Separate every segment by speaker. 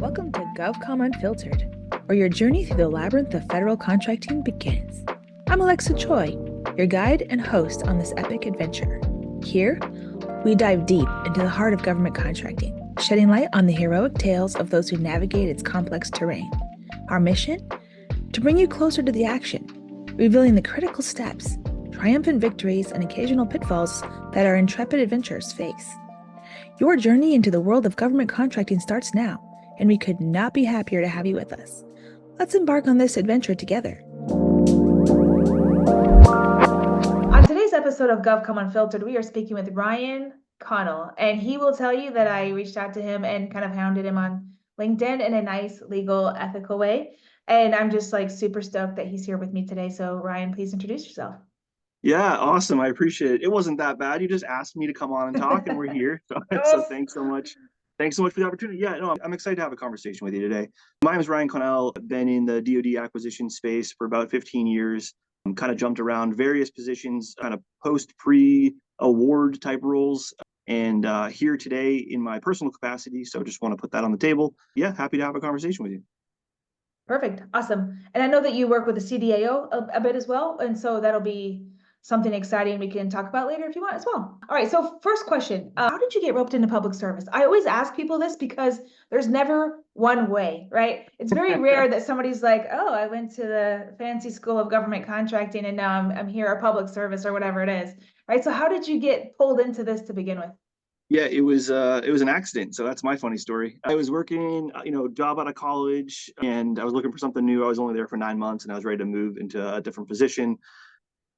Speaker 1: Welcome to GovCom Unfiltered, where your journey through the labyrinth of federal contracting begins. I'm Alexa Choi, your guide and host on this epic adventure. Here, we dive deep into the heart of government contracting, shedding light on the heroic tales of those who navigate its complex terrain. Our mission? To bring you closer to the action, revealing the critical steps, triumphant victories, and occasional pitfalls that our intrepid adventurers face. Your journey into the world of government contracting starts now, and we could not be happier to have you with us. Let's embark on this adventure together. On today's episode of GovCom Unfiltered, we are speaking with Ryan Connell, and he will tell you that I reached out to him and kind of hounded him on LinkedIn in a nice, legal, ethical way. And I'm just super stoked that he's here with me today. So Ryan, please introduce yourself.
Speaker 2: Yeah, awesome. I appreciate it. It wasn't that bad. You just asked me to come on and talk, and we're here. So thanks so much. Thanks so much for the opportunity. Yeah, no, I'm excited to have a conversation with you today. My name is Ryan Connell. I've been in the DoD acquisition space for about 15 years. I'm kind of jumped around various positions, kind of pre-award type roles, and here today in my personal capacity. So just want to put that on the table. Yeah, happy to have a conversation with you.
Speaker 1: Perfect. Awesome. And I know that you work with the CDAO a bit as well. And so that'll be something exciting we can talk about later if you want as well. All right. So first question, how did you get roped into public service? I always ask people this because there's never one way, right? It's very rare that somebody's like, oh, I went to the fancy school of government contracting and now I'm here at public service or whatever it is, right? So how did you get pulled into this to begin with?
Speaker 2: Yeah, it was an accident. So that's my funny story. I was working, job out of college, and I was looking for something new. I was only there for 9 months, and I was ready to move into a different position.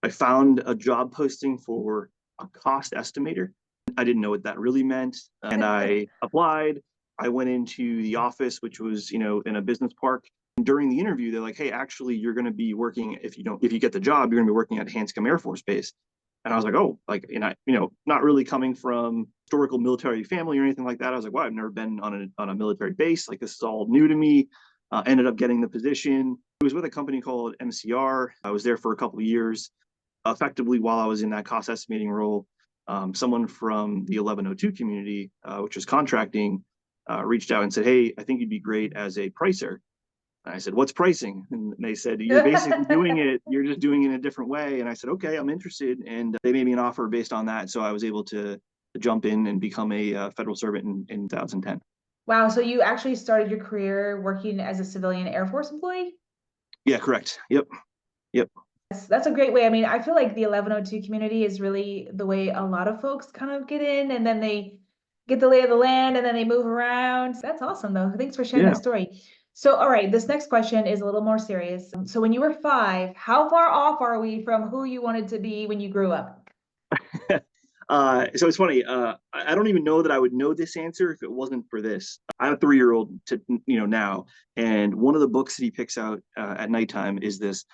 Speaker 2: I found a job posting for a cost estimator. I didn't know what that really meant, and I applied. I went into the office, which was, in a business park. And during the interview, they're like, "Hey, actually, you're going to be working if you get the job, you're going to be working at Hanscom Air Force Base." And I was like, "Oh, not really coming from historical military family or anything like that. I was like, wow, I've never been on a military base. Like, this is all new to me." Ended up getting the position. It was with a company called MCR. I was there for a couple of years. Effectively, while I was in that cost estimating role, someone from the 1102 community, which is contracting, reached out and said, "Hey, I think you'd be great as a pricer." And I said, "What's pricing?" And they said, "You're basically doing it. You're just doing it in a different way." And I said, "Okay, I'm interested." And they made me an offer based on that. So I was able to jump in and become a federal servant in 2010.
Speaker 1: Wow. So you actually started your career working as a civilian Air Force employee?
Speaker 2: Yeah, correct. Yep.
Speaker 1: That's a great way. I mean, I feel like the 1102 community is really the way a lot of folks kind of get in, and then they get the lay of the land and then they move around. That's awesome, though. Thanks for sharing that story. So, all right, this next question is a little more serious. So when you were 5, how far off are we from who you wanted to be when you grew up?
Speaker 2: So it's funny. I don't even know that I would know this answer if it wasn't for this. I have a 3-year-old now, and one of the books that he picks out at nighttime is this.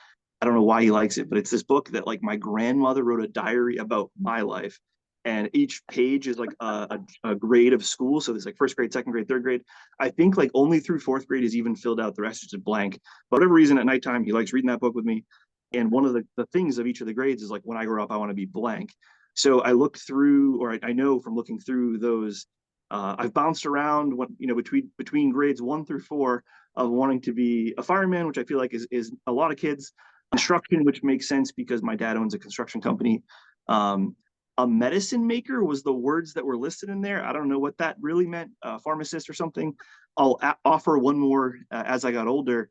Speaker 2: I don't know why he likes it, but it's this book that my grandmother wrote a diary about my life. And each page is a grade of school. So there's first grade, second grade, third grade. I think only through fourth grade is even filled out. The rest is just blank. But for whatever reason, at nighttime, he likes reading that book with me. And one of the things of each of the grades is when I grow up, I want to be blank. So I looked through, or I know from looking through those, I've bounced around between grades 1 through 4 of wanting to be a fireman, which I feel like is a lot of kids. Construction, which makes sense because my dad owns a construction company. A medicine maker was the words that were listed in there. I don't know what that really meant, pharmacist or something. I'll offer one more as I got older.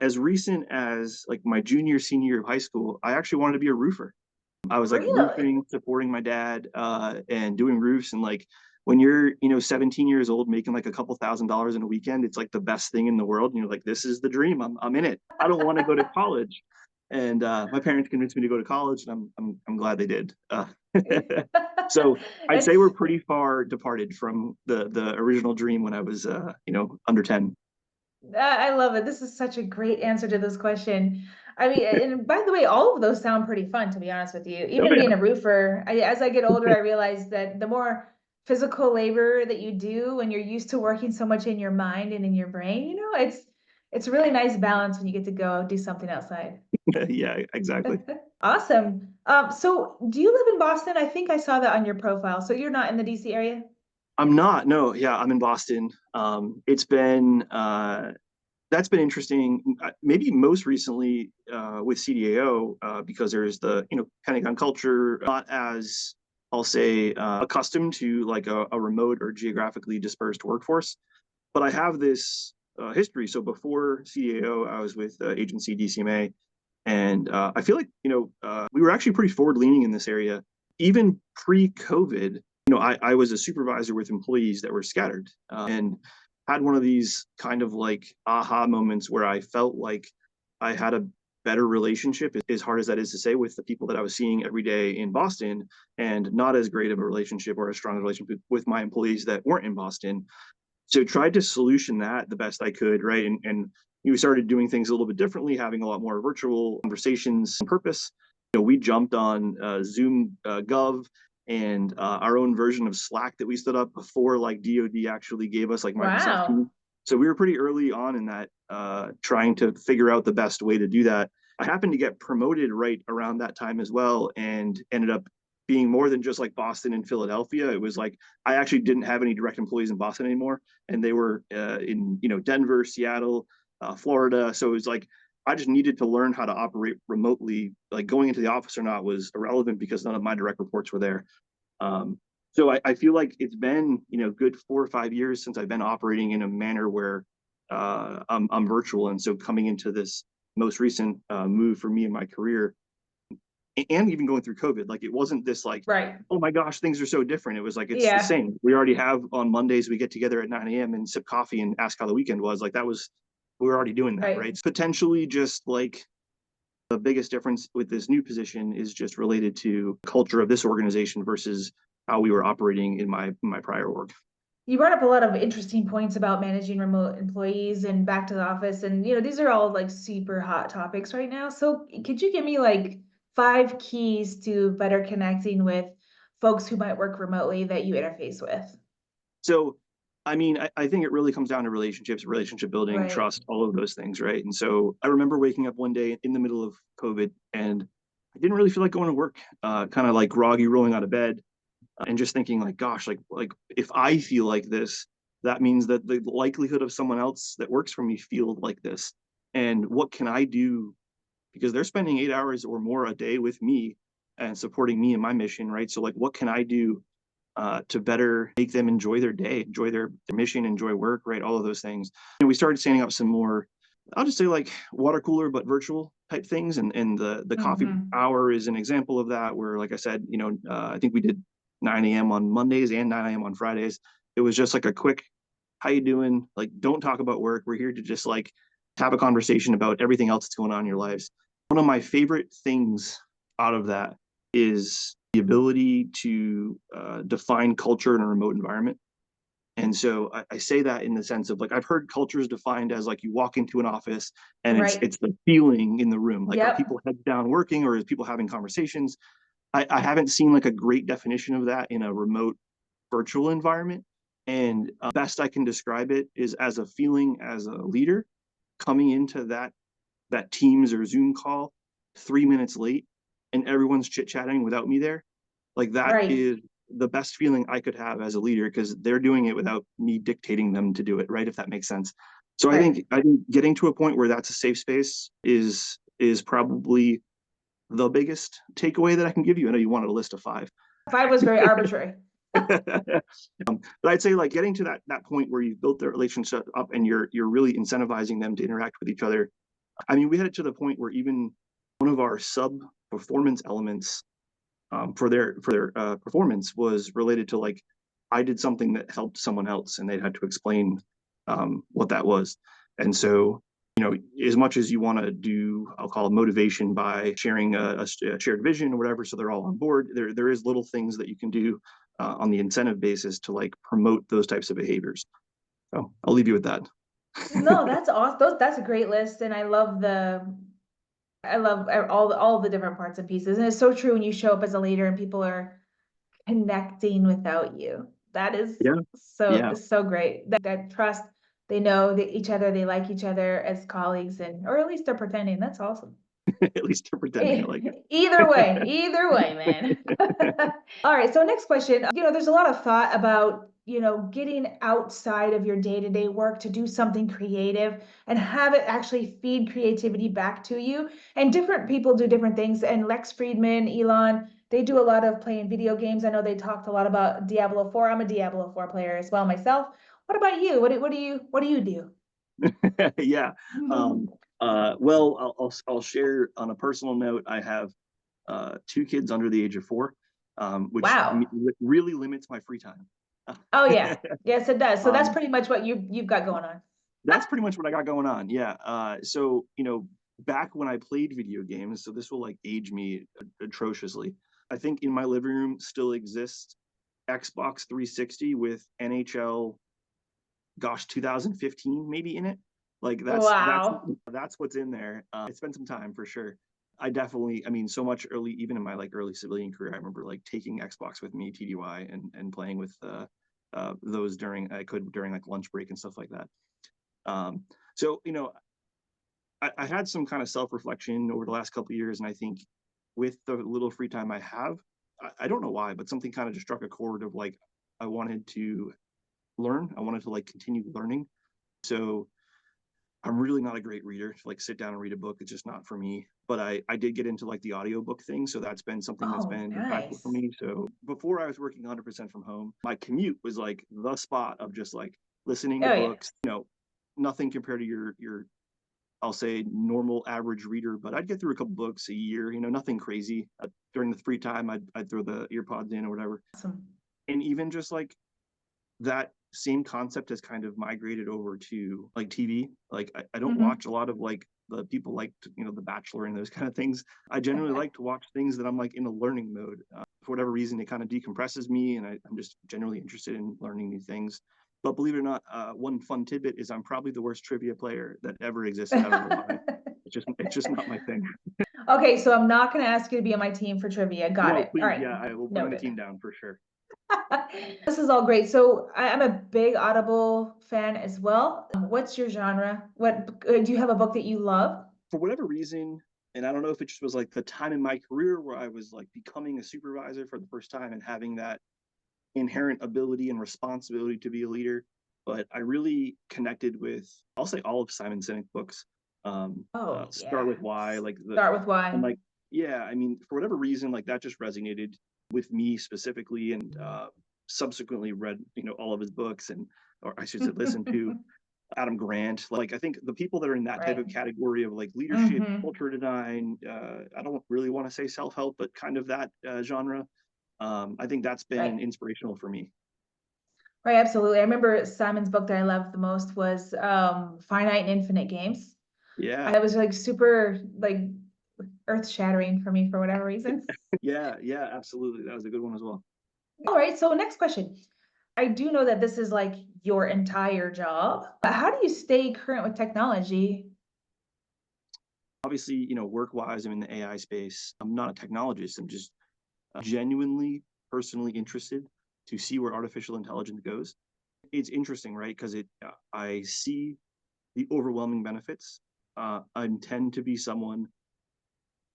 Speaker 2: As recent as my junior, senior year of high school, I actually wanted to be a roofer. I was roofing, supporting my dad, and doing roofs. And when you're 17 years old, making a couple $1,000s in a weekend, it's the best thing in the world. And you're like, this is the dream. I'm in it. I don't want to go to college. And my parents convinced me to go to college, and I'm glad they did. So I'd say we're pretty far departed from the original dream when I was under 10.
Speaker 1: I love it. This is such a great answer to this question. I mean, and by the way, all of those sound pretty fun, to be honest with you. Even being a roofer, as I get older, I realize that the more physical labor that you do when you're used to working so much in your mind and in your brain, it's a really nice balance when you get to go do something outside.
Speaker 2: Yeah, exactly.
Speaker 1: Awesome. So do you live in Boston? I think I saw that on your profile. So you're not in the DC area?
Speaker 2: I'm not. No, yeah, I'm in Boston. It's been that's been interesting. Maybe most recently with CDAO because there's the Pentagon culture, not as I'll say accustomed to like a remote or geographically dispersed workforce. But I have this history. So before CDAO, I was with agency DCMA, and I feel like we were actually pretty forward leaning in this area, even pre-COVID. I was a supervisor with employees that were scattered and had one of these kind of like aha moments where I felt like I had a better relationship, as hard as that is to say, with the people that I was seeing every day in Boston, and not as great of a relationship or a strong relationship with my employees that weren't in Boston. So tried to solution that the best I could, right? And we started doing things a little bit differently, having a lot more virtual conversations on purpose. We jumped on Zoom Gov and our own version of Slack that we stood up before like DoD actually gave us like Microsoft
Speaker 1: Wow.
Speaker 2: Teams. So we were pretty early on in that, trying to figure out the best way to do that. I happened to get promoted right around that time as well, and ended up being more than just like Boston and Philadelphia. It was like I actually didn't have any direct employees in Boston anymore, and they were in Denver, Seattle, Florida. So it was like I just needed to learn how to operate remotely. Like going into the office or not was irrelevant because none of my direct reports were there. Um, so I feel like it's been good 4 or 5 years since I've been operating in a manner where I'm virtual, and so coming into this most recent move for me in my career, and even going through COVID, like it wasn't this like,
Speaker 1: Right.
Speaker 2: oh my gosh, things are so different. It was like it's the
Speaker 1: Yeah.
Speaker 2: same. We already have on Mondays we get together at 9 a.m. and sip coffee and ask how the weekend was. Like that was we were already doing that,
Speaker 1: Right.
Speaker 2: right? Potentially just like the biggest difference with this new position is just related to culture of this organization versus how we were operating in my prior org.
Speaker 1: You brought up a lot of interesting points about managing remote employees and back to the office. And, these are all like super hot topics right now. So could you give me like 5 keys to better connecting with folks who might work remotely that you interface with?
Speaker 2: So, I mean, I think it really comes down to relationships, relationship building,
Speaker 1: Right.
Speaker 2: trust, all of those things, right? And so I remember waking up one day in the middle of COVID, and I didn't really feel like going to work, kind of like groggy, rolling out of bed, and just thinking like, gosh, like if I feel like this, that means that the likelihood of someone else that works for me feel like this. And what can I do? Because they're spending 8 hours or more a day with me and supporting me in my mission, right? So like, what can I do to better make them enjoy their day, enjoy their mission, enjoy work, right? All of those things. We started standing up some more, I'll just say like water cooler, but virtual type things. And the coffee
Speaker 1: Mm-hmm.
Speaker 2: hour is an example of that, where, like I said, I think we did 9 a.m. on Mondays and 9 a.m. on Fridays. It was just like a quick, how you doing? Like, don't talk about work. We're here to just like have a conversation about everything else that's going on in your lives. One of my favorite things out of that is the ability to define culture in a remote environment. And so I say that in the sense of like I've heard cultures defined as like you walk into an office and it's
Speaker 1: Right.
Speaker 2: it's the feeling in the room. Like are
Speaker 1: Yep.
Speaker 2: people heads down working or is people having conversations? I haven't seen like a great definition of that in a remote virtual environment. And best I can describe it is as a feeling as a leader coming into that Teams or Zoom call 3 minutes late and everyone's chit chatting without me there. Like that
Speaker 1: Right.
Speaker 2: is the best feeling I could have as a leader because they're doing it without me dictating them to do it, right? If that makes sense. So
Speaker 1: Right.
Speaker 2: I think getting to a point where that's a safe space is probably the biggest takeaway that I can give you. I know you wanted a list of five.
Speaker 1: 5 was very arbitrary.
Speaker 2: But I'd say like getting to that point where you've built the relationship up and you're really incentivizing them to interact with each other. I mean, we had it to the point where even one of our sub performance elements for their performance was related to like I did something that helped someone else, and they had to explain what that was. And so, as much as you want to do, I'll call it motivation by sharing a shared vision or whatever, so they're all on board. There is little things that you can do on the incentive basis to like promote those types of behaviors. So I'll leave you with that.
Speaker 1: No, that's awesome. That's a great list. And I love all the different parts and pieces. And it's so true when you show up as a leader and people are connecting without you. That is
Speaker 2: Yeah, yeah.
Speaker 1: so great. That trust, they know that each other, they like each other as colleagues, and or at least they're pretending. That's awesome.
Speaker 2: At least they're pretending. I like
Speaker 1: Either way, man.
Speaker 2: it.
Speaker 1: All right. So next question. There's a lot of thought about getting outside of your day-to-day work to do something creative and have it actually feed creativity back to you. And different people do different things. And Lex Friedman, Elon, they do a lot of playing video games. I know they talked a lot about Diablo 4. I'm a Diablo 4 player as well myself. What about you? What do you do?
Speaker 2: Yeah. Well, I'll share on a personal note. I have two kids under the age of 4, which
Speaker 1: Wow.
Speaker 2: really limits my free time.
Speaker 1: Oh yeah. Yes, it does. So that's
Speaker 2: um,
Speaker 1: pretty much what you've got going on.
Speaker 2: that's pretty much what I got going on. Yeah. So back when I played video games, so this will like age me atrociously. I think in my living room still exists Xbox 360 with NHL, gosh, 2015 maybe in it. Like
Speaker 1: Wow.
Speaker 2: that's what's in there. I spent some time for sure. I definitely, I mean, so much early, even in my like early civilian career, I remember like taking Xbox with me, TDY, and playing with those during like lunch break and stuff like that. Um, so I had some kind of self reflection over the last couple of years, and I think with the little free time I have, I don't know why, but something kind of just struck a chord of like I wanted to learn. I wanted to like continue learning. So I'm really not a great reader to like sit down and read a book. It's just not for me. But I did get into like the audiobook thing. So that's been something that's
Speaker 1: Oh,
Speaker 2: been impactful for
Speaker 1: nice.
Speaker 2: me. So before I was working 100% from home, my commute was like the spot of just like listening to
Speaker 1: Oh yeah.
Speaker 2: books, nothing compared to your I'll say normal average reader, but I'd get through a couple books a year, nothing crazy. During the free time, I'd throw the earpods in or whatever.
Speaker 1: Awesome.
Speaker 2: And even just like that same concept has kind of migrated over to like TV. Like I don't
Speaker 1: Hmm.
Speaker 2: watch a lot of like the people like The Bachelor and those kind of things. I generally like to watch things that I'm like in a learning mode. For whatever reason, it kind of decompresses me, and I'm just generally interested in learning new things. But believe it or not, one fun tidbit is I'm probably the worst trivia player that ever existed. I don't know why. It's just not my thing.
Speaker 1: Okay, so I'm not going to ask you to be on my team for trivia. Got
Speaker 2: No,
Speaker 1: it. All
Speaker 2: please,
Speaker 1: right.
Speaker 2: yeah, I will put my
Speaker 1: Noted.
Speaker 2: team down for sure.
Speaker 1: This is all great. So I'm a big Audible fan as well. What's your genre? Do you have a book that you love?
Speaker 2: For whatever reason, and I don't know if it just was like the time in my career where I was like becoming a supervisor for the first time and having that inherent ability and responsibility to be a leader, but I really connected with, I'll say, all of Simon Sinek's books.
Speaker 1: Oh,
Speaker 2: Start
Speaker 1: yeah.
Speaker 2: with Why, like
Speaker 1: Start with
Speaker 2: and
Speaker 1: why.
Speaker 2: like, yeah, I mean, for whatever reason, like that just resonated with me specifically, and subsequently read, all of his books, and or I should say, listen to Adam Grant. Like I think the people that are in that type
Speaker 1: Right.
Speaker 2: of category of like leadership,
Speaker 1: Hmm.
Speaker 2: culture design, I don't really want to say self-help, but kind of that genre. I think that's been
Speaker 1: Right.
Speaker 2: inspirational for me.
Speaker 1: Right, absolutely. I remember Simon's book that I loved the most was Finite and Infinite Games.
Speaker 2: Yeah,
Speaker 1: I was like super like earth shattering for me for whatever reason.
Speaker 2: yeah, absolutely. That was a good one as well.
Speaker 1: All right, so next question. I do know that this is like your entire job, but how do you stay current with technology?
Speaker 2: Obviously, work-wise, I'm in the AI space. I'm not a technologist. I'm just genuinely, personally interested to see where artificial intelligence goes. It's interesting, right? Because I see the overwhelming benefits. I tend to be someone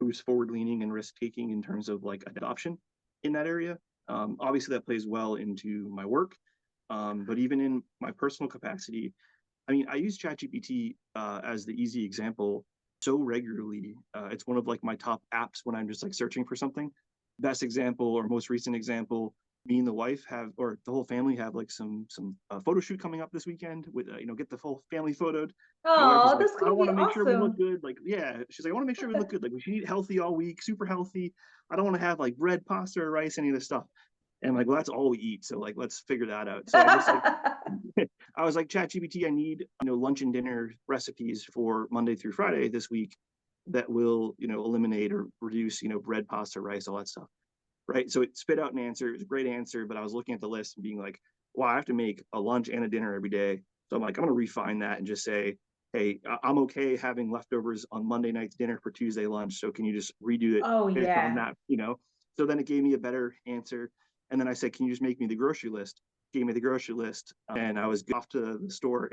Speaker 2: who's forward leaning and risk taking in terms of like adoption in that area. Obviously, that plays well into my work, but even in my personal capacity, I mean, I use ChatGPT as the easy example so regularly. It's one of like my top apps when I'm just like searching for something. Best example or most recent example, me and the wife have, or the whole family have like some photo shoot coming up this weekend with get the whole family photoed. My wife is
Speaker 1: Oh,
Speaker 2: like,
Speaker 1: that's
Speaker 2: I
Speaker 1: gonna be
Speaker 2: want to make sure we look
Speaker 1: awesome.
Speaker 2: good. Like, yeah, she's like, I want to make sure we look good. Like, we should eat healthy all week, super healthy. I don't want to have like bread, pasta, or rice, any of this stuff. And like, well, that's all we eat. So like, let's figure that out. So I just like I was like, ChatGPT, I need, lunch and dinner recipes for Monday through Friday this week that will, eliminate or reduce, bread, pasta, rice, all that stuff. Right. So it spit out an answer. It was a great answer, but I was looking at the list and being like, wow, I have to make a lunch and a dinner every day. So I'm like, I'm going to refine that and just say, hey, I'm okay having leftovers on Monday night's dinner for Tuesday lunch. So can you just redo it
Speaker 1: Oh
Speaker 2: based on
Speaker 1: yeah.
Speaker 2: that? So then it gave me a better answer. And then I said, can you just make me the grocery list? Gave me the grocery list, and I was off to the store.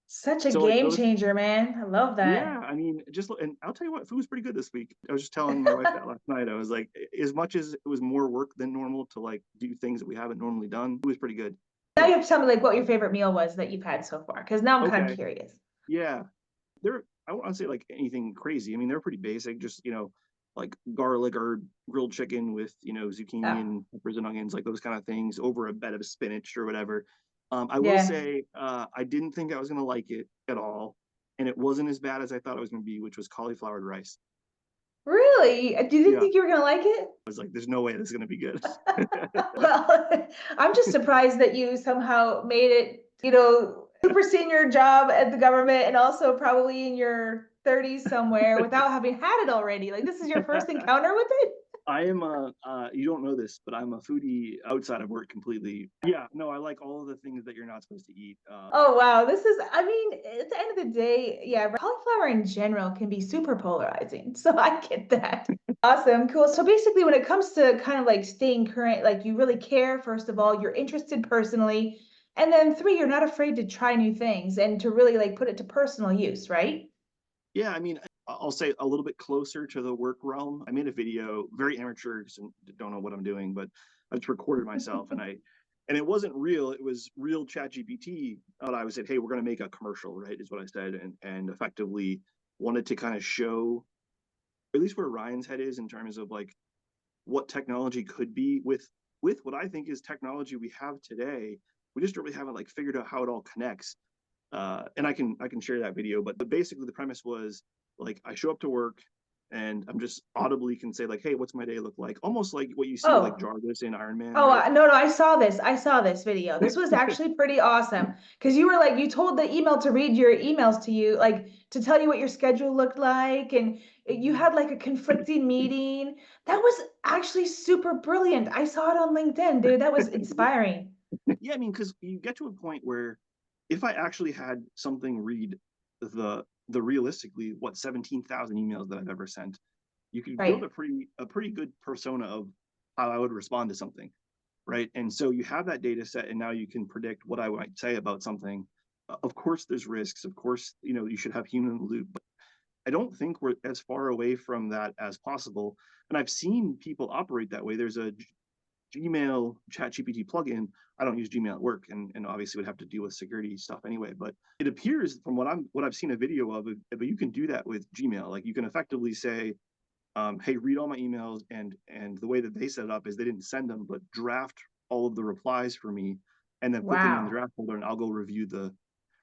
Speaker 1: Such a
Speaker 2: So like
Speaker 1: game
Speaker 2: those,
Speaker 1: changer, man. I love
Speaker 2: yeah,
Speaker 1: that.
Speaker 2: I mean, and I'll tell you what, food was pretty good this week. I was just telling my wife that last night. I was like, as much as it was more work than normal to like do things that we haven't normally done, it was pretty good.
Speaker 1: Now you have to tell me like what your favorite meal was that you've had so far, because now I'm kind of
Speaker 2: Okay.
Speaker 1: curious.
Speaker 2: Yeah. I won't say like anything crazy. I mean, they're pretty basic, just, like garlic or grilled chicken with, zucchini
Speaker 1: Oh,
Speaker 2: and peppers and onions, like those kind of things over a bed of spinach or whatever. I will
Speaker 1: yeah.
Speaker 2: say, I didn't think I was going to like it at all. And it wasn't as bad as I thought it was going to be, which was cauliflower rice.
Speaker 1: Really? You didn't
Speaker 2: Yeah. I
Speaker 1: think you were gonna like it?
Speaker 2: was like, there's no way this is going to be good.
Speaker 1: Well, I'm just surprised that you somehow made it, super senior job at the government and also probably in your 30s somewhere without having had it already. Like this is your first encounter with it?
Speaker 2: I am you don't know this, but I'm a foodie outside of work completely. Yeah, no, I like all of the things that you're not supposed to eat.
Speaker 1: Oh wow, this is, I mean, at the end of the day, yeah, cauliflower in general can be super polarizing. So I get that. Awesome, cool. So basically, when it comes to kind of like staying current, like you really care, first of all, you're interested personally. And then three, you're not afraid to try new things and to really like put it to personal use, right?
Speaker 2: Yeah, I mean, I'll say a little bit closer to the work realm. I made a video, very amateur, because I don't know what I'm doing, but I just recorded myself, and it wasn't real. It was real Chat GPT. But I said, hey, we're going to make a commercial, right? Is what I said, and effectively wanted to kind of show at least where Ryan's head is in terms of like what technology could be with what I think is technology we have today. We just really haven't like figured out how it all connects. And I can share that video, but basically the premise was like I show up to work and I'm just audibly can say like, hey, what's my day look like? Almost like what you see with like
Speaker 1: Oh,
Speaker 2: Jarvis in Iron Man,
Speaker 1: oh,
Speaker 2: right?
Speaker 1: no, no, I saw this. I saw this video. This was actually pretty awesome because you were like, you told the email to read your emails to you, like to tell you what your schedule looked like. And you had like a conflicting meeting. That was actually super brilliant. I saw it on LinkedIn, dude. That was inspiring.
Speaker 2: Yeah, I mean, because you get to a point where if I actually had something read the realistically what 17,000 emails that I've ever sent, you could build
Speaker 1: Right.
Speaker 2: a pretty good persona of how I would respond to something, right? And so you have that data set, and now you can predict what I might say about something. Of course, there's risks. Of course, you should have human in the loop. But I don't think we're as far away from that as possible. And I've seen people operate that way. There's a Gmail ChatGPT plugin. I don't use Gmail at work, and obviously would have to deal with security stuff anyway. But it appears from what I've seen a video of, but you can do that with Gmail. Like you can effectively say, hey, read all my emails, and the way that they set it up is they didn't send them, but draft all of the replies for me, and then put them in the
Speaker 1: Wow.
Speaker 2: draft folder, and I'll go review the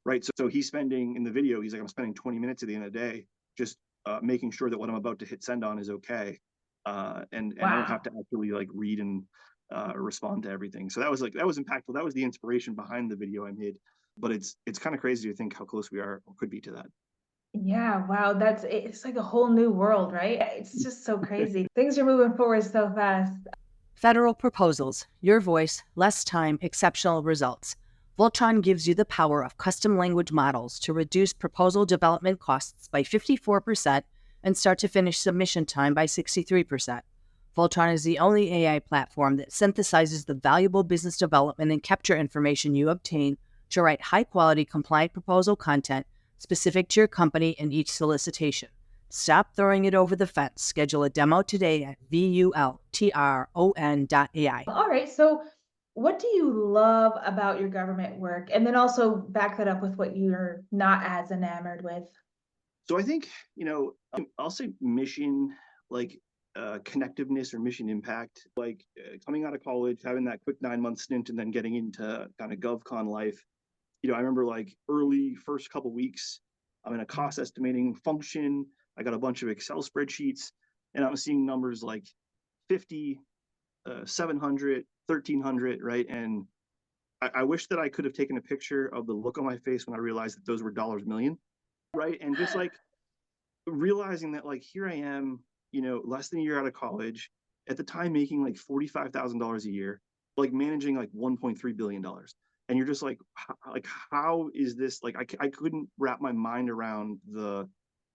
Speaker 2: right. So he's spending in the video, he's like, I'm spending 20 minutes at the end of the day just making sure that what I'm about to hit send on is okay, and I don't have
Speaker 1: Wow.
Speaker 2: to actually like read and respond to everything. So that was impactful. That was the inspiration behind the video I made. But it's kind of crazy to think how close we are or could be to that.
Speaker 1: Yeah, wow, it's like a whole new world, right? It's just so crazy. Things are moving forward so fast.
Speaker 3: Federal proposals, your voice, less time, exceptional results. Voltron gives you the power of custom language models to reduce proposal development costs by 54% and start to finish submission time by 63%. Voltron is the only AI platform that synthesizes the valuable business development and capture information you obtain to write high-quality compliant proposal content specific to your company in each solicitation. Stop throwing it over the fence. Schedule a demo today at vultron.ai.
Speaker 1: All right, so what do you love about your government work? And then also back that up with what you're not as enamored with.
Speaker 2: So I think, I'll say mission, like connectiveness or mission impact, like coming out of college, having that quick 9 month stint and then getting into kind of GovCon life. I remember like early first couple weeks, I'm in a cost estimating function. I got a bunch of Excel spreadsheets, and I'm seeing numbers like 50, 700, 1,300, right? And I wish that I could have taken a picture of the look on my face when I realized that those were dollars million, right? And just like realizing that like here I am, less than a year out of college, at the time making like $45,000 a year, like managing like $1.3 billion. And you're just like how is this like I couldn't wrap my mind around the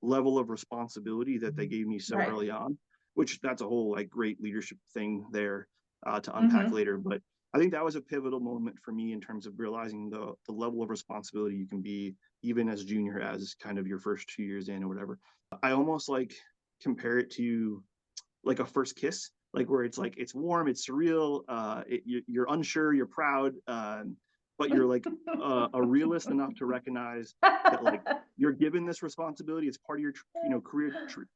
Speaker 2: level of responsibility that they gave me so
Speaker 1: Right.
Speaker 2: early on, which that's a whole like great leadership thing there to unpack
Speaker 1: Mm-hmm.
Speaker 2: later. But I think that was a pivotal moment for me in terms of realizing the level of responsibility you can be even as junior as kind of your first 2 years in or whatever. I almost like compare it to like a first kiss, like where it's like it's warm, it's surreal, you're unsure, you're proud, but you're like a realist enough to recognize that like you're given this responsibility. It's part of your career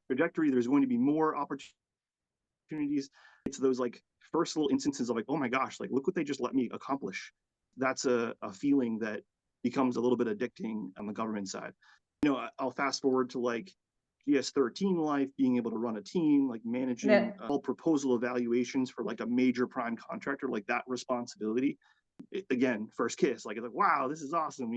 Speaker 2: trajectory. There's going to be more opportunities. It's those like first little instances of like, oh my gosh, like look what they just let me accomplish. That's a feeling that becomes a little bit addicting on the government side. I'll fast forward to like GS13 life, being able to run a team, like managing all proposal evaluations for like a major prime contractor, like that responsibility. Again, first kiss, like it's like, wow, this is awesome,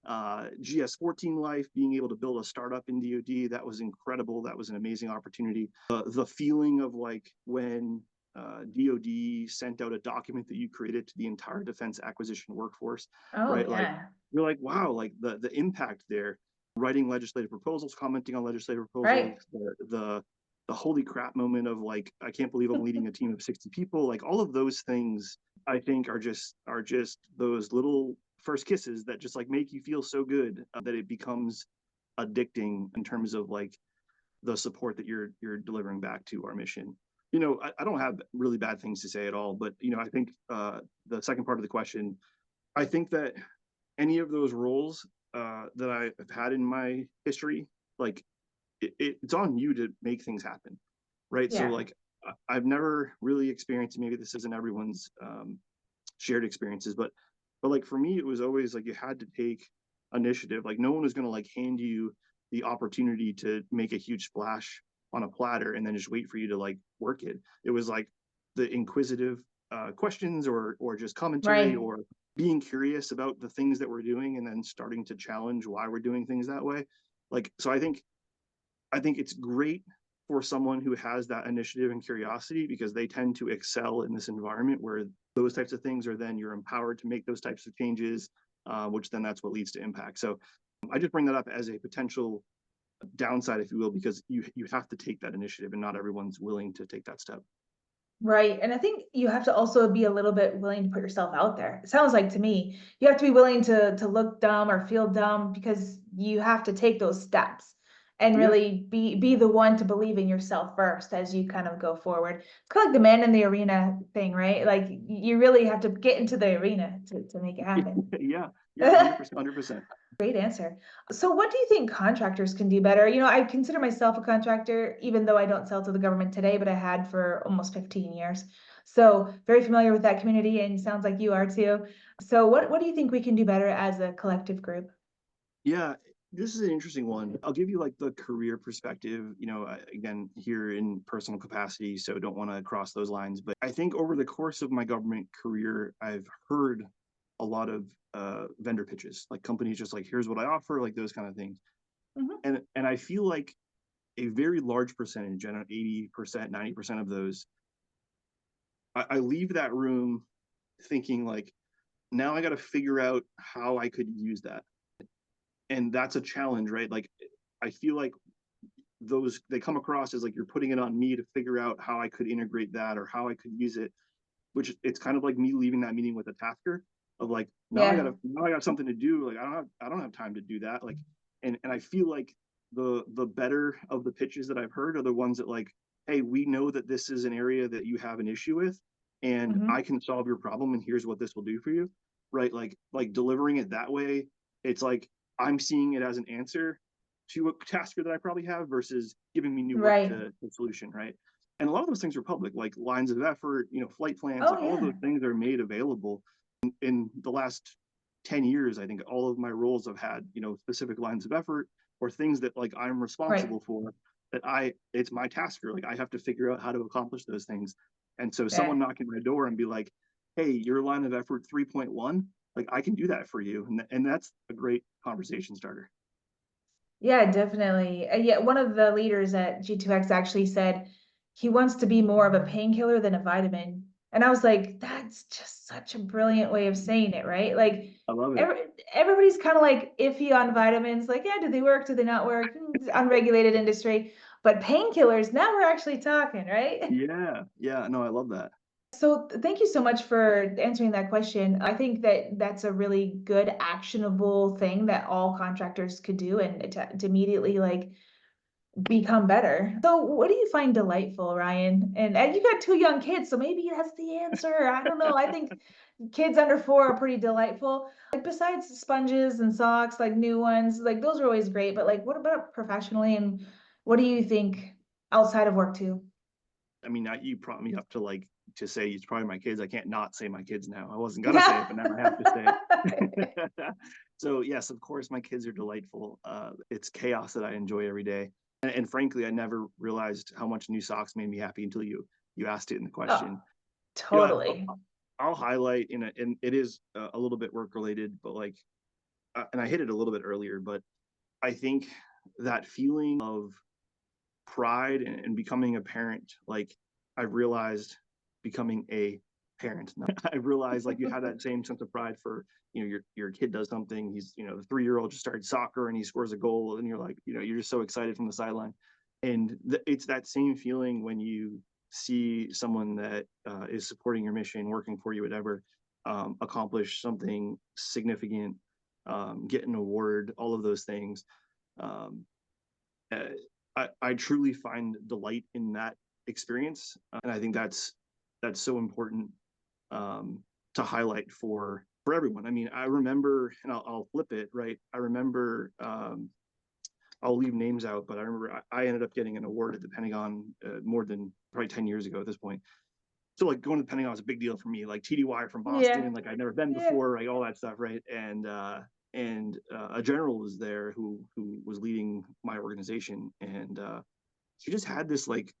Speaker 2: GS14 life, being able to build a startup in DoD, that was incredible. That was an amazing opportunity. The feeling of like when DoD sent out a document that you created to the entire defense acquisition workforce, right? Like you're like, wow, like the impact there. Writing legislative proposals, commenting on legislative proposals, the holy crap moment of like, I can't believe I'm leading a team of 60 people. Like all of those things, I think are just those little first kisses that just like make you feel so good that it becomes addicting in terms of like the support that you're delivering back to our mission. I don't have really bad things to say at all, but I think the second part of the question, I think that any of those roles that I've had in my history, like it's on you to make things happen, right? So like I've never really experienced, maybe this isn't everyone's shared experiences, but like for me, it was always like you had to take initiative. Like no one was going to like hand you the opportunity to make a huge splash on a platter and then just wait for you to like work it. It was like the inquisitive questions or just commentary or being curious about the things that we're doing and then starting to challenge why we're doing things that way. Like, so I think it's great for someone who has that initiative and curiosity because they tend to excel in this environment where those types of things are then you're empowered to make those types of changes, which then that's what leads to impact. So I just bring that up as a potential downside, if you will, because you have to take that initiative and not everyone's willing to take that step.
Speaker 1: Right. And I think you have to also be a little bit willing to put yourself out there. It sounds like to me, you have to be willing to look dumb or feel dumb because you have to take those steps and really be the one to believe in yourself first as you kind of go forward. It's kind of like the man in the arena thing, right? Like you really have to get into the arena to make it happen.
Speaker 2: Yeah, 100%.
Speaker 1: Great answer. So what do you think contractors can do better? I consider myself a contractor, even though I don't sell to the government today, but I had for almost 15 years. So very familiar with that community, and sounds like you are too. So what do you think we can do better as a collective group?
Speaker 2: Yeah, this is an interesting one. I'll give you like the career perspective, again, here in personal capacity, so don't want to cross those lines. But I think over the course of my government career, I've heard a lot of vendor pitches, like companies just like, here's what I offer, like those kind of things. And I feel like a very large percentage, 80%, 90% of those, I leave that room thinking like, now I got to figure out how I could use that. And that's a challenge, right? Like, I feel like they come across as like you're putting it on me to figure out how I could integrate that or how I could use it, which it's kind of like me leaving that meeting with a tasker of like, now I got something to do. Like, I don't have time to do that. Like, and I feel like the better of the pitches that I've heard are the ones that like, hey, we know that this is an area that you have an issue with and I can solve your problem and here's what this will do for you, right? Like delivering it that way, it's like I'm seeing it as an answer to a tasker that I probably have versus giving me new work to the solution, right? And a lot of those things are public, like lines of effort, flight plans, like all of those things are made available. In the last 10 years, I think all of my roles have had, specific lines of effort or things that like I'm responsible for that it's my tasker. Like I have to figure out how to accomplish those things. And so someone knocking my door and be like, hey, your line of effort 3.1, like I can do that for you. And that's a great conversation starter.
Speaker 1: Yeah, definitely. Yeah, one of the leaders at G2X actually said he wants to be more of a painkiller than a vitamin. And I was like, that's just such a brilliant way of saying it, right? Like
Speaker 2: I love it.
Speaker 1: Everybody's kind of like iffy on vitamins, like, yeah, do they work? Do they not work? It's unregulated industry. But painkillers, now we're actually talking, right?
Speaker 2: Yeah. No, I love that.
Speaker 1: So thank you so much for answering that question. I think that that's a really good actionable thing that all contractors could do and to immediately like become better. So what do you find delightful, Ryan? And you got two young kids, so maybe that's the answer. I don't know. I think kids under 4 are pretty delightful. Like besides sponges and socks, like new ones, like those are always great. But like, what about professionally? And what do you think outside of work too?
Speaker 2: I mean, you brought me up to say it's probably my kids. I can't not say my kids now. I wasn't gonna say it, but now I have to say it. So yes, of course, my kids are delightful. It's chaos that I enjoy every day, and frankly, I never realized how much new socks made me happy until you asked it in the
Speaker 1: Oh,
Speaker 2: question. You know,
Speaker 1: totally.
Speaker 2: I'll highlight and it is a little bit work related, but like, and I hit it a little bit earlier, but I think that feeling of pride and becoming a parent, like I've realized becoming a parent. I realized like you have that same sense of pride for, your kid does something. He's, the 3-year-old just started soccer and he scores a goal and you're like, you're just so excited from the sideline. And it's that same feeling when you see someone that is supporting your mission, working for you, whatever, accomplish something significant, get an award, all of those things. Um, uh, I truly find delight in that experience, and I think that's so important to highlight for everyone. I mean, I remember, and I'll flip it, right? I remember, I'll leave names out, but I remember I ended up getting an award at the Pentagon more than probably 10 years ago at this point. So like going to the Pentagon was a big deal for me. Like TDY from
Speaker 1: Yeah.
Speaker 2: Boston, like I'd never been
Speaker 1: Yeah.
Speaker 2: before, like all that stuff, right? And a general was there who was leading my organization, and she just had this like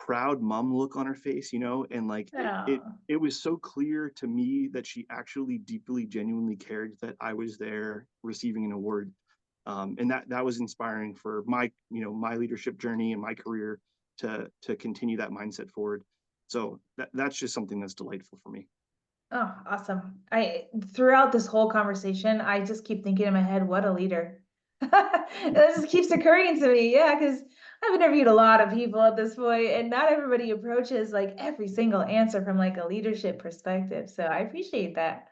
Speaker 2: proud mom look on her face, and like
Speaker 1: Oh.
Speaker 2: it was so clear to me that she actually deeply, genuinely cared that I was there receiving an award, and that was inspiring for my leadership journey and my career to continue that mindset forward. So that's just something that's delightful for me.
Speaker 1: Oh, awesome. I throughout this whole conversation, I just keep thinking in my head, what a leader. That just keeps occurring to me. Yeah, because I've interviewed a lot of people at this point, and not everybody approaches like every single answer from like a leadership perspective. So I appreciate that.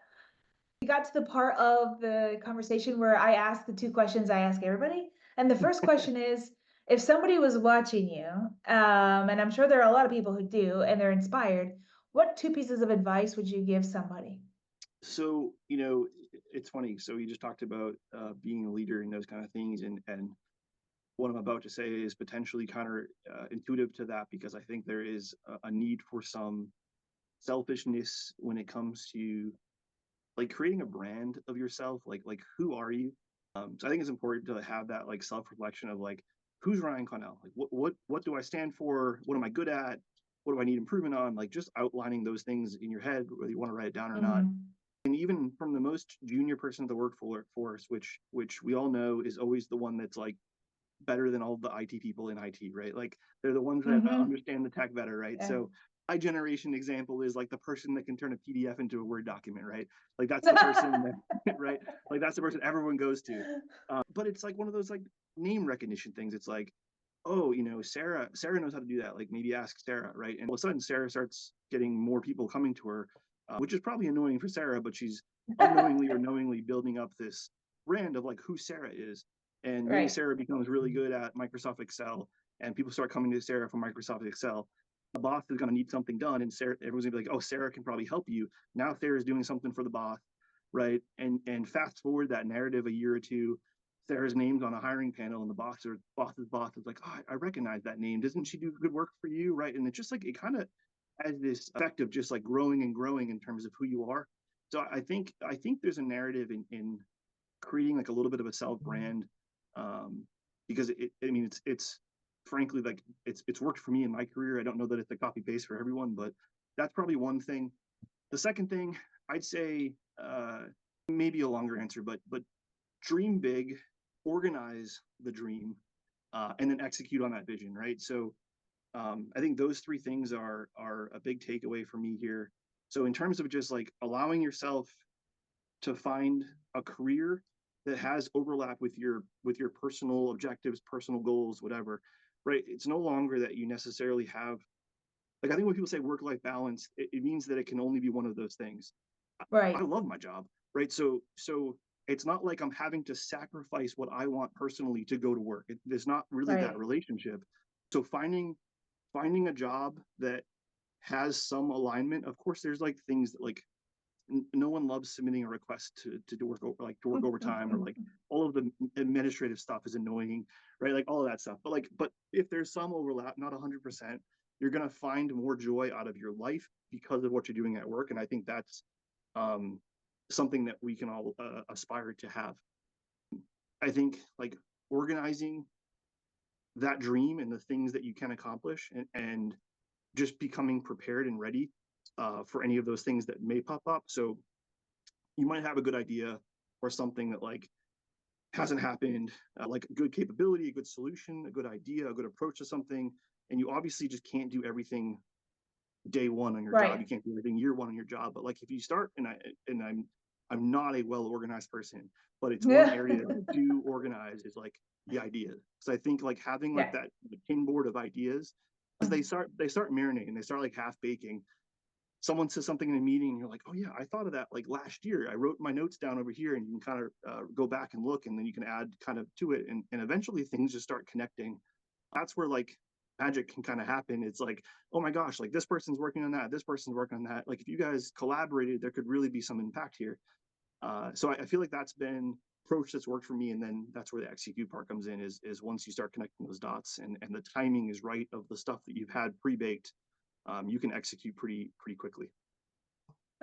Speaker 1: We got to the part of the conversation where I ask the two questions I ask everybody. And the first question is, if somebody was watching you, and I'm sure there are a lot of people who do, and they're inspired, what two pieces of advice would you give somebody?
Speaker 2: So it's funny. So you just talked about being a leader and those kind of things, and what I'm about to say is potentially counter intuitive to that, because I think there is a need for some selfishness when it comes to like creating a brand of yourself. Like who are you? So I think it's important to have that like self reflection of like, who's Ryan Connell? Like what do I stand for? What am I good at? What do I need improvement on? Like just outlining those things in your head, whether you want to write it down or not.
Speaker 1: Mhm.
Speaker 2: And even from the most junior person of the workforce, which we all know is always the one that's like better than all the IT people in IT, right? Like they're the ones that
Speaker 1: Mhm.
Speaker 2: understand the tech better, right?
Speaker 1: Yeah.
Speaker 2: So my generation example is like the person that can turn a PDF into a Word document, right? Like that's the person that, right? Like that's the person everyone goes to. But it's like one of those like name recognition things. It's like, oh, Sarah knows how to do that. Like maybe ask Sarah, right? And all of a sudden Sarah starts getting more people coming to her, which is probably annoying for Sarah, but she's unknowingly or knowingly building up this brand of like who Sarah is. And maybe
Speaker 1: Right.
Speaker 2: Sarah becomes really good at Microsoft Excel, and people start coming to Sarah for Microsoft Excel. The boss is going to need something done, and everyone's going to be like, "Oh, Sarah can probably help you." Now Sarah is doing something for the boss, right? And fast forward that narrative a year or two, Sarah's name's on a hiring panel, and the boss's boss is like, "Oh, I recognize that name. Doesn't she do good work for you?" Right? And it's just like it kind of has this effect of just like growing and growing in terms of who you are. So I think there's a narrative in creating like a little bit of a self brand, because I mean it's frankly like it's worked for me in my career. I don't know that it's a copy paste for everyone, but that's probably one thing. The second thing I'd say, maybe a longer answer, but dream big, organize the dream, and then execute on that vision, right? So I think those three things are a big takeaway for me here. So in terms of just like allowing yourself to find a career that has overlap with your personal objectives, personal goals, whatever, right? It's no longer that you necessarily have, like, I think when people say work-life balance, it means that it can only be one of those things. I
Speaker 1: Right.
Speaker 2: love my job, right? So it's not like I'm having to sacrifice what I want personally to go to work. There's not really that relationship. So finding a job that has some alignment. Of course, there's like things that like no one loves submitting a request to work overtime, or like all of the administrative stuff is annoying, right? Like all of that stuff. But if there's some overlap, not 100%, you're gonna find more joy out of your life because of what you're doing at work. And I think that's something that we can all aspire to have. I think like organizing that dream and the things that you can accomplish, and just becoming prepared and ready for any of those things that may pop up. So you might have a good idea or something that like hasn't happened, like a good capability, a good solution, a good idea, a good approach to something, and you obviously just can't do everything day one on your job. You can't do everything year one on your job. But like if you start, and I'm not a well organized person, but it's one area that I do organize is like the ideas. So I think like having like that pinboard of ideas, as they start marinating, they start like half baking. Someone says something in a meeting and you're like, oh yeah, I thought of that like last year. I wrote my notes down over here, and you can kind of go back and look, and then you can add kind of to it. And eventually things just start connecting. That's where like magic can kind of happen. It's like, oh my gosh, like this person's working on that. This person's working on that. Like if you guys collaborated, there could really be some impact here. So I feel like that's been approach that's worked for me. And then that's where the execute part comes in, is once you start connecting those dots and the timing is right of the stuff that you've had pre-baked, you can execute pretty quickly.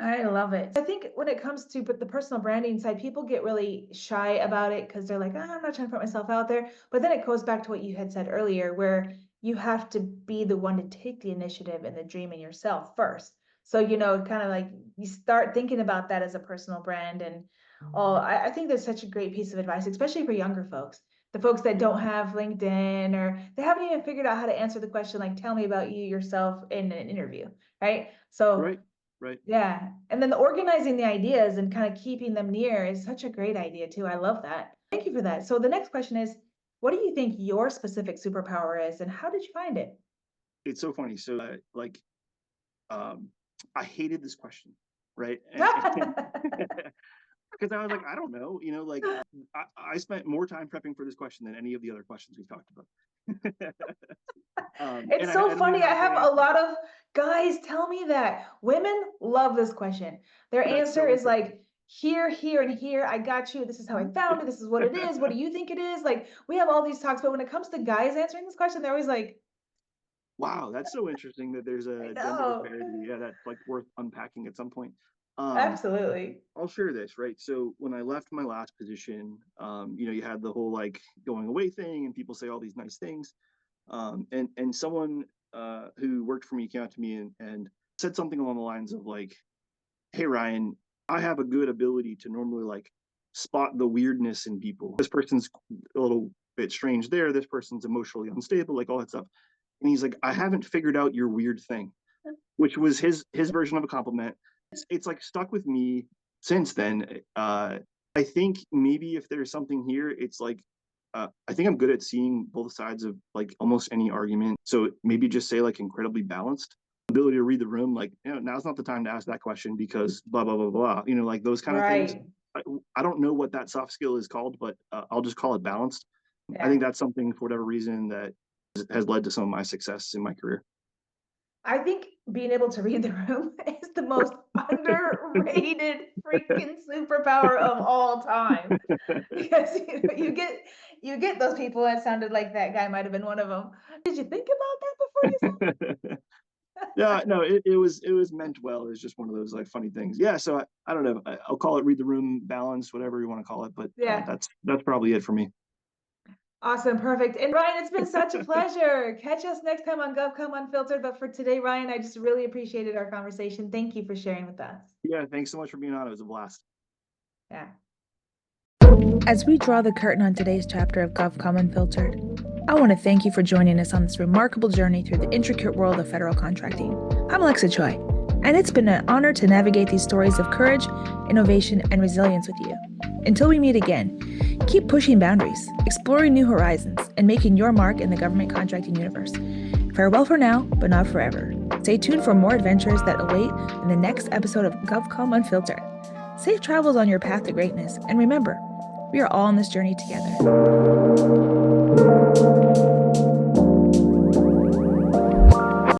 Speaker 1: I love it. I think when it comes to the personal branding side, people get really shy about it because they're like, oh, I'm not trying to put myself out there. But then it goes back to what you had said earlier, where you have to be the one to take the initiative and the dream in yourself first. So, kind of like you start thinking about that as a personal brand. And I think that's such a great piece of advice, especially for younger folks. The folks that don't have LinkedIn, or they haven't even figured out how to answer the question, like, tell me about you yourself in an interview, right? So,
Speaker 2: right.
Speaker 1: Yeah. And then organizing the ideas and kind of keeping them near is such a great idea too. I love that. Thank you for that. So the next question is, what do you think your specific superpower is, and how did you find it?
Speaker 2: It's so funny. So I hated this question, right? Because I was like, I don't know, like I spent more time prepping for this question than any of the other questions we've talked about.
Speaker 1: It's so funny. I have a lot of guys tell me that women love this question. Their answer is like, here, here, and here. I got you. This is how I found it. This is what it is. What do you think it is? Like, we have all these talks, but when it comes to guys answering this question, they're always like,
Speaker 2: wow, that's so interesting that there's a gender disparity. Yeah, that's like worth unpacking at some point.
Speaker 1: Absolutely.
Speaker 2: I'll share this, right? So when I left my last position, you had the whole like going away thing, and people say all these nice things. And someone who worked for me came out to me and said something along the lines of like, hey, Ryan, I have a good ability to normally like spot the weirdness in people. This person's a little bit strange there. This person's emotionally unstable, like all that stuff. And he's like, I haven't figured out your weird thing, which was his version of a compliment. It's like stuck with me since then. I think maybe if there's something here, it's like, I think I'm good at seeing both sides of like almost any argument. So maybe just say like incredibly balanced. Ability to read the room, like, now's not the time to ask that question because blah, blah, blah, blah, like those kind of things. I don't know what that soft skill is called, but I'll just call it balanced. Yeah. I think that's something for whatever reason that has led to some of my success in my career.
Speaker 1: I think being able to read the room is the most underrated freaking superpower of all time. Because you get those people. It sounded like that guy might have been one of them. Did you think about that before you said it?
Speaker 2: Yeah, no, it was meant well. It was just one of those like funny things. Yeah, so I don't know. I'll call it read the room, balance, whatever you want to call it. But yeah, that's probably it for me.
Speaker 1: Awesome. Perfect. And Ryan, it's been such a pleasure. Catch us next time on GovCom Unfiltered. But for today, Ryan, I just really appreciated our conversation. Thank you for sharing with us.
Speaker 2: Yeah, thanks so much for being on. It was a blast.
Speaker 1: Yeah.
Speaker 4: As we draw the curtain on today's chapter of GovCom Unfiltered, I want to thank you for joining us on this remarkable journey through the intricate world of federal contracting. I'm Alexa Choi, and it's been an honor to navigate these stories of courage, innovation, and resilience with you. Until we meet again, keep pushing boundaries, exploring new horizons, and making your mark in the government contracting universe. Farewell for now, but not forever. Stay tuned for more adventures that await in the next episode of GovCom Unfiltered. Safe travels on your path to greatness, and remember, we are all on this journey together.